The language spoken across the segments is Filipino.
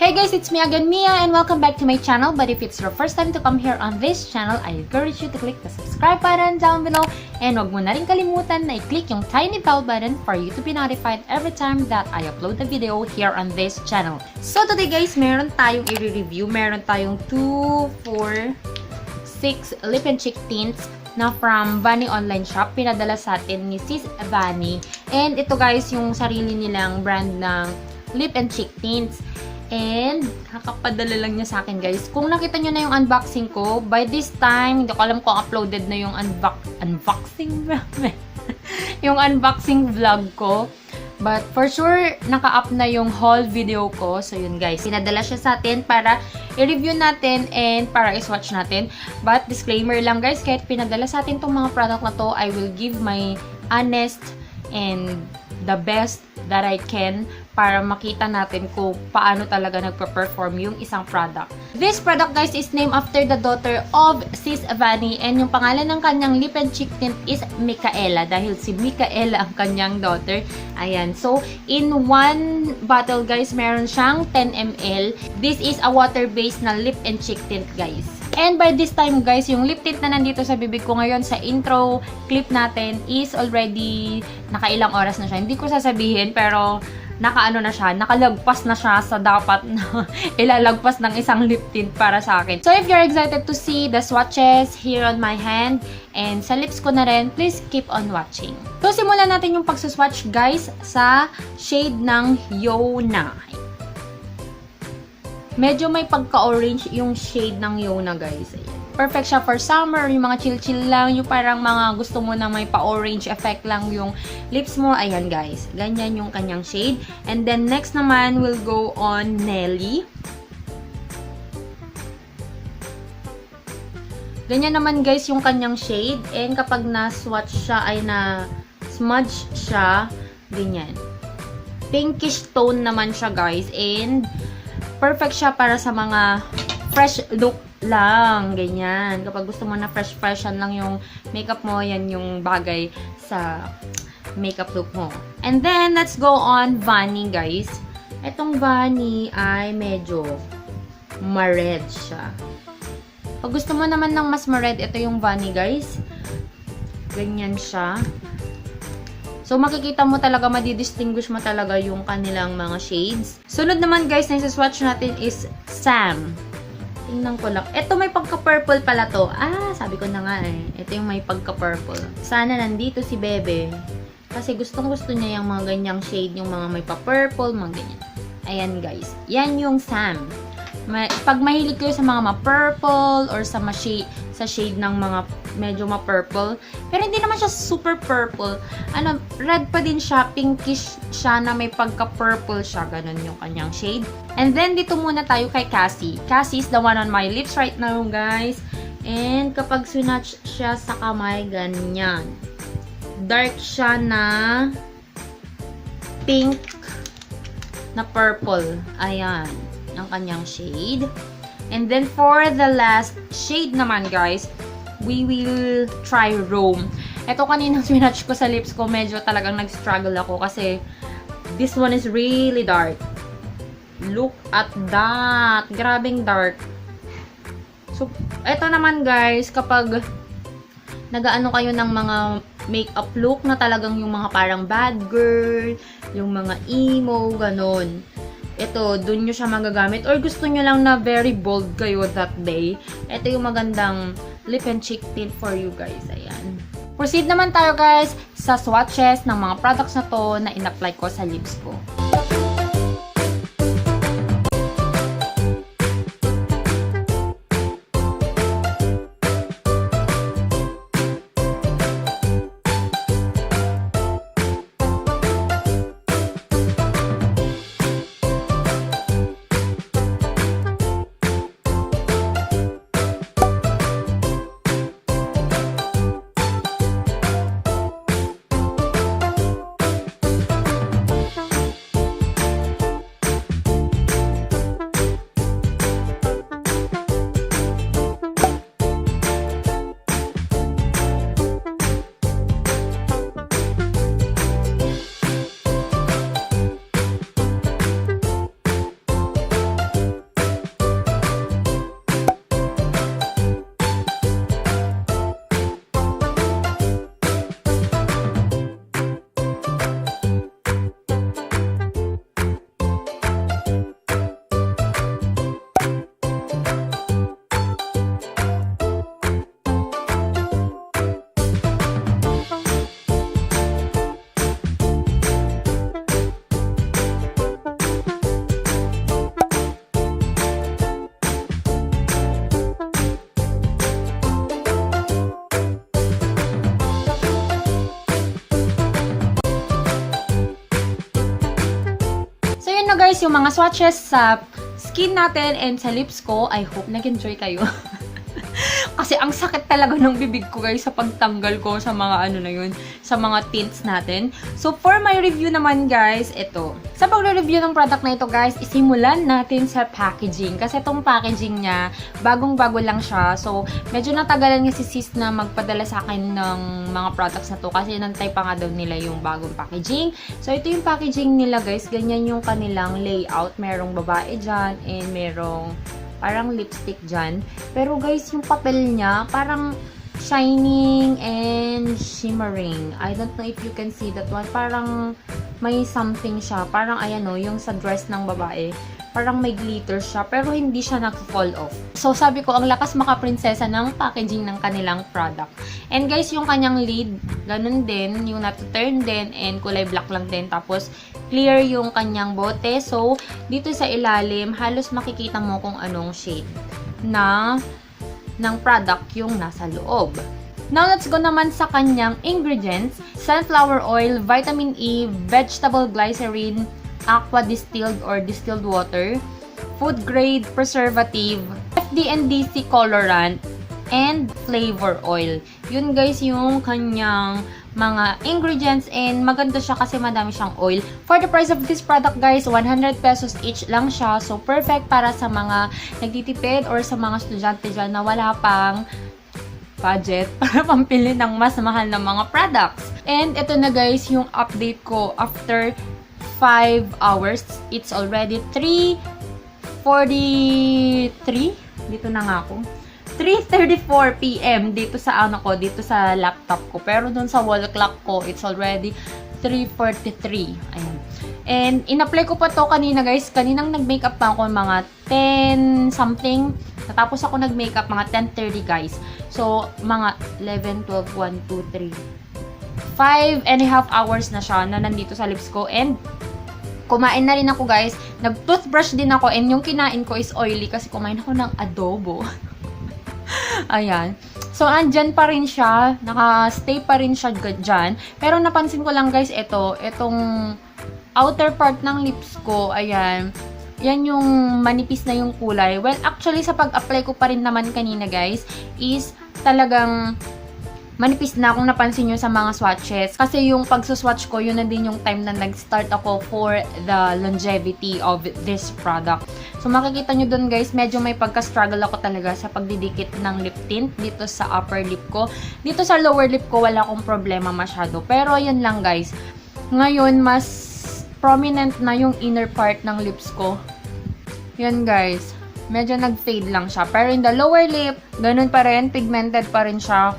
Hey guys, it's me again, Mia, and welcome back to my channel. But if it's your first time to come here on this channel, I encourage you to click the subscribe button down below. And wag mo na rin kalimutan na i-click yung tiny bell button for you to be notified every time that I upload a video here on this channel. So today guys, meron tayong i-review. Meron tayong 2, 4, 6 lip and cheek tints na from Vani online shop. Pinadala sa atin ni Sis Vani. And ito guys, yung sarili nilang brand ng lip and cheek tints. And, kakapadala lang niya sa akin guys. Kung nakita nyo na yung unboxing ko, by this time, hindi ko alam kung uploaded na yung unboxing yung unboxing vlog ko. But for sure, naka-up na yung haul video ko. So yun guys, pinadala siya sa atin para i-review natin and para i-swatch natin. But disclaimer lang guys, kahit pinadala sa atin tong mga product na to, I will give my honest and the best that I can para makita natin kung paano talaga nagpa-perform yung isang product. This product guys is named after the daughter of Sis Vani, and yung pangalan ng kanyang lip and cheek tint is Mikaella dahil si Mikaella ang kanyang daughter. Ayan. So, in one bottle guys, meron siyang 10 ml. This is a water-based na lip and cheek tint guys. And by this time guys, yung lip tint na nandito sa bibig ko ngayon sa intro clip natin is already nakailang oras na siya. Hindi ko sasabihin pero nakaano na siya, nakalagpas na siya sa dapat na ilalagpas ng isang lip tint para sa akin. So if you're excited to see the swatches here on my hand and sa lips ko na rin, please keep on watching. So simulan natin yung pagsuswatch guys sa shade ng Yona. Medyo may pagka-orange yung shade ng Yona guys. Ayan. Perfect siya for summer, yung mga chill-chill lang, yung parang mga gusto mo na may pa-orange effect lang yung lips mo. Ayan guys, ganyan yung kanyang shade. And then next naman, we'll go on Nelly. Ganyan naman guys yung kanyang shade. And kapag na-swatch siya ay na-smudge siya, ganyan. Pinkish tone naman siya guys. And perfect siya para sa mga fresh look lang, ganyan. Kapag gusto mo na fresh-freshan lang yung makeup mo, yan yung bagay sa makeup look mo. And then, let's go on Vani, guys. Etong Vani ay medyo ma-red siya. Pag gusto mo naman ng mas ma-red, ito yung Vani, guys. Ganyan siya. So, makikita mo talaga, madidistinguish mo talaga yung kanilang mga shades. Sunod naman, guys, na isa-swatch natin is Sam. Tingnan ko lang. Ito may pagka-purple pala to. Ah, sabi ko na nga eh. Ito yung may pagka-purple. Sana nandito si Bebe. Kasi gustong-gusto niya yung mga ganyang shade. Yung mga may pa-purple, mga ganyan. Ayan guys. Yan yung Sam. Pag mahilig kayo sa mga ma-purple or sa shade ng mga medyo ma-purple. Pero hindi naman siya super purple. Ano, red pa din siya. Pinkish siya na may pagka-purple siya. Ganon yung kanyang shade. And then, dito muna tayo kay Cassie. Cassie is the one on my lips right now, guys. And kapag swatch siya sa kamay, ganyan. Dark siya na pink na purple. Ayan. Ang kanyang shade. And then, for the last shade naman, guys, we will try Rome. Ito kaninang swatch ko sa lips ko, medyo talagang nag-struggle ako kasi this one is really dark. Look at that. Grabing dark. So, ito naman guys, kapag nagaano kayo ng mga makeup look na talagang yung mga parang bad girl, yung mga emo, ganon. Ito, dun nyo siya magagamit. Or gusto nyo lang na very bold kayo that day. Ito yung magandang lip and cheek tint for you guys. Ayan. Proceed naman tayo guys sa swatches ng mga products na to na in-apply ko sa lips ko. yun na guys, yung mga swatches sa skin natin and sa lips ko. I hope nag-enjoy kayo. Kasi ang sakit talaga ng bibig ko guys sa pagtanggal ko sa mga ano na yun, sa mga tints natin. So for my review naman guys, ito. Sa pagre-review ng product na ito guys, isimulan natin sa packaging. Kasi itong packaging niya, bagong-bago lang siya. So medyo natagalan nga si sis na magpadala sa akin ng mga products na to. Kasi nantay pa nga daw nila yung bagong packaging. So ito yung packaging nila guys. Ganyan yung kanilang layout. Merong babae dyan and merong parang lipstick dyan. Pero guys, yung papel niya, parang shining and shimmering. I don't know if you can see that one. Parang may something siya. Parang ayan o, yung sa dress ng babae. Parang may glitter siya, pero hindi siya nag-fall off. So, sabi ko, ang lakas makaprinsesa ng packaging ng kanilang product. And guys, yung kanyang lid, ganun din. Yung nat-turn din, and kulay black lang din. Tapos, clear yung kanyang bote. So, dito sa ilalim, halos makikita mo kung anong shade ng product yung nasa loob. Now, let's go naman sa kanyang ingredients. Sunflower oil, vitamin E, vegetable glycerin, aqua distilled or distilled water, food grade preservative, FD&DC colorant, and flavor oil. Yun guys yung kanyang mga ingredients and maganda siya kasi madami siyang oil. For the price of this product guys, 100 pesos each lang siya. So perfect para sa mga nagtitipid or sa mga estudyante dyan na wala pang budget para pampili ng mas mahal na mga products. And ito na guys yung update ko after 5 hours. It's already 3:43. Dito na nga ako. 3:34 PM dito sa ano ko, dito sa laptop ko. Pero dun sa wall clock ko, it's already 3:43. Ayan. And in-apply ko pa to kanina guys. Kaninang nag-makeup pa ako mga 10 something. Natapos ako nag-makeup mga 10:30 guys. So, mga 11, 12, 1, 2, 3. 5.5 hours na siya na nandito sa lips ko. And kumain na rin ako guys. Nag-toothbrush din ako. And yung kinain ko is oily kasi kumain ako ng adobo. Ayan. So, andyan pa rin siya. Naka-stay pa rin siya dyan. Pero napansin ko lang guys, itong outer part ng lips ko, ayan. Yan yung manipis na yung kulay. Well, actually, sa pag-apply ko pa rin naman kanina guys, is talagang manipis na kung napansin nyo sa mga swatches. Kasi yung pagsuswatch ko, yun na din yung time na nag-start ako for the longevity of this product. So, makikita nyo dun guys, medyo may pagka-struggle ako talaga sa pagdidikit ng lip tint dito sa upper lip ko. Dito sa lower lip ko, wala akong problema masyado. Pero, yan lang guys. Ngayon, mas prominent na yung inner part ng lips ko. Yan guys. Medyo nag-fade lang siya. Pero in the lower lip, ganun pa rin. Pigmented pa rin siya.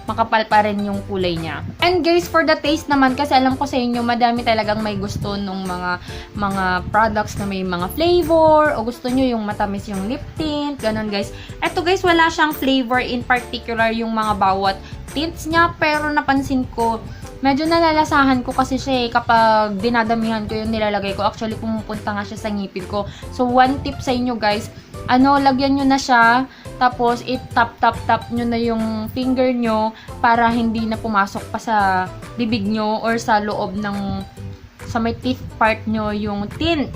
Makapal pa rin yung kulay niya. And guys, for the taste naman, kasi alam ko sa inyo, madami talagang may gusto nung mga products na may mga flavor, o gusto nyo yung matamis yung lip tint, ganun guys. Eto guys, wala siyang flavor in particular yung mga bawat tints niya, pero napansin ko, medyo nalalasahan ko kasi siya kapag dinadamihan ko yung nilalagay ko. Actually, pumupunta nga siya sa ngipin ko. So, one tip sa inyo guys, lagyan nyo na siya, tapos i-tap nyo na yung finger nyo para hindi na pumasok pa sa bibig nyo or sa loob ng, sa may teeth part nyo yung tint.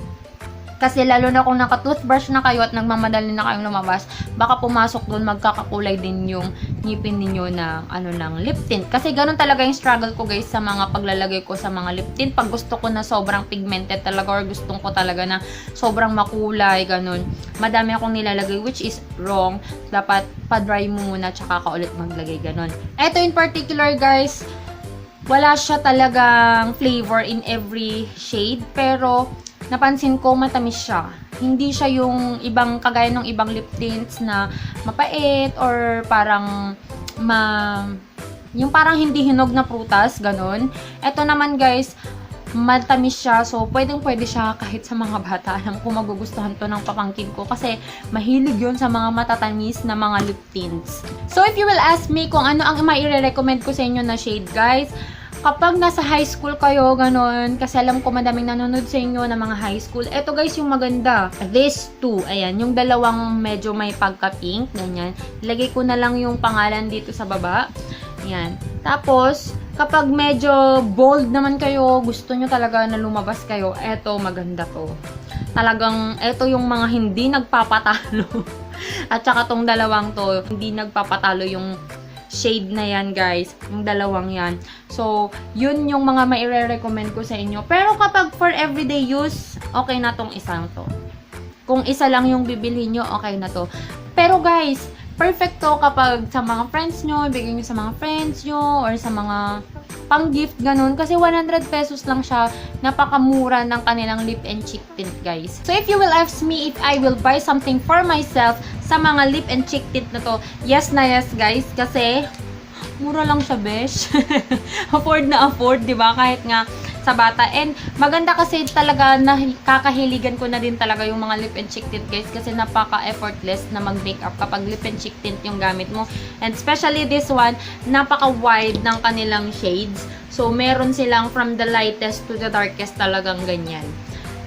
Kasi lalo na kung naka-toothbrush na kayo at nagmamadali na kayong lumabas, baka pumasok doon, magkakakulay din yung ngipin ninyo na ng lip tint. Kasi ganun talaga yung struggle ko guys sa mga paglalagay ko sa mga lip tint. Pag gusto ko na sobrang pigmented talaga or gustong ko talaga na sobrang makulay, ganun. Madami akong nilalagay which is wrong. Dapat pa-dry mo muna tsaka ka ulit maglagay, ganun. Ito in particular guys, wala siya talagang flavor in every shade, pero napansin ko matamis siya. Hindi siya yung ibang, kagaya ng ibang lip tints na mapait or parang yung parang hindi hinog na prutas, ganun. Ito naman guys, matamis siya. So, pwedeng-pwede siya kahit sa mga bata. Alam ko magugustuhan to ng papangkin ko kasi mahilig yun sa mga matatamis na mga lip tints. So, if you will ask me kung ano ang maire-recommend ko sa inyo na shade guys, kapag nasa high school kayo, ganun, kasi alam ko madaming nanonood sa inyo na mga high school, eto guys yung maganda. These two, ayan, yung dalawang medyo may pagka-pink, ganyan. Ilagay ko na lang yung pangalan dito sa baba. Ayan. Tapos, kapag medyo bold naman kayo, gusto nyo talaga na lumabas kayo, eto, maganda to. Talagang, eto yung mga hindi nagpapatalo. At saka tong dalawang to, hindi nagpapatalo yung shade na yan, guys. Yung dalawang yan. So, yun yung mga maire-recommend ko sa inyo. Pero kapag for everyday use, okay na tong isang to. Kung isa lang yung bibilhin nyo, okay na to. Pero guys, perfect to kapag sa mga friends nyo, ibigay nyo sa mga friends nyo, or sa mga pang-gift, ganun. Kasi 100 pesos lang siya. Napakamura ng kanilang lip and cheek tint, guys. So, if you will ask me if I will buy something for myself sa mga lip and cheek tint na to, yes na yes, guys. Kasi, mura lang siya, besh. Afford na afford, di ba? Kahit nga sa bata. And maganda kasi talaga na kakahiligan ko na din talaga yung mga lip and cheek tint, guys, kasi napaka-effortless na mag-makeup kapag lip and cheek tint yung gamit mo. And especially this one, napaka-wide ng kanilang shades. So, meron silang from the lightest to the darkest, talagang ganyan.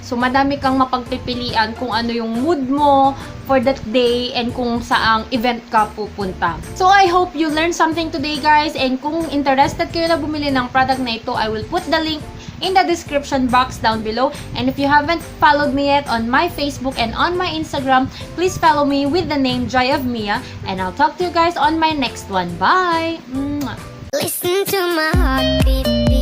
So, madami kang mapagpipilian kung ano yung mood mo for that day and kung saang event ka pupunta. So, I hope you learned something today, guys. And kung interested kayo na bumili ng product na ito, I will put the link in the description box down below. And if you haven't followed me yet on my Facebook and on my Instagram, please follow me with the name JoyOfMia. And I'll talk to you guys on my next one. Bye! Mwah! Listen to my heartbeat.